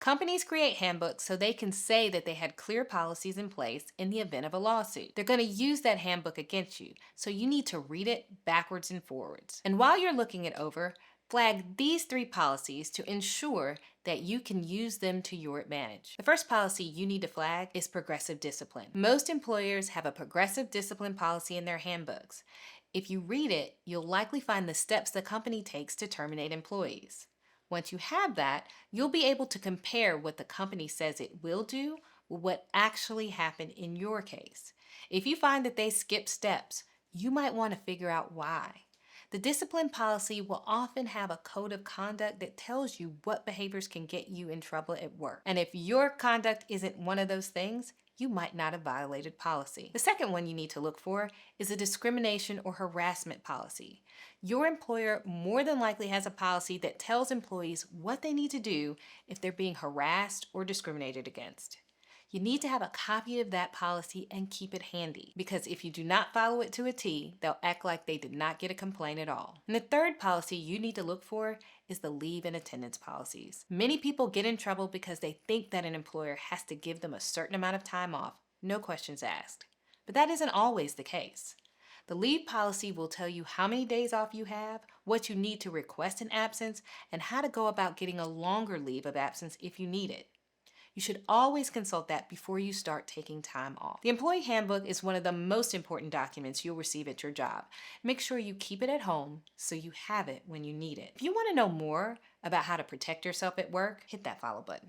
Companies create handbooks so they can say that they had clear policies in place in the event of a lawsuit. They're going to use that handbook against you, so you need to read it backwards and forwards. And while you're looking it over, flag these 3 policies to ensure that you can use them to your advantage. The first policy you need to flag is progressive discipline. Most employers have a progressive discipline policy in their handbooks. If you read it, you'll likely find the steps the company takes to terminate employees. Once you have that, you'll be able to compare what the company says it will do with what actually happened in your case. If you find that they skip steps, you might want to figure out why. The discipline policy will often have a code of conduct that tells you what behaviors can get you in trouble at work. And if your conduct isn't one of those things, you might not have violated policy. The second one you need to look for is a discrimination or harassment policy. Your employer more than likely has a policy that tells employees what they need to do if they're being harassed or discriminated against. You need to have a copy of that policy and keep it handy, because if you do not follow it to a T, they'll act like they did not get a complaint at all. And the third policy you need to look for is the leave and attendance policies. Many people get in trouble because they think that an employer has to give them a certain amount of time off, no questions asked. But that isn't always the case. The leave policy will tell you how many days off you have, what you need to request an absence, and how to go about getting a longer leave of absence if you need it. You should always consult that before you start taking time off. The Employee Handbook is one of the most important documents you'll receive at your job. Make sure you keep it at home so you have it when you need it. If you want to know more about how to protect yourself at work, hit that follow button.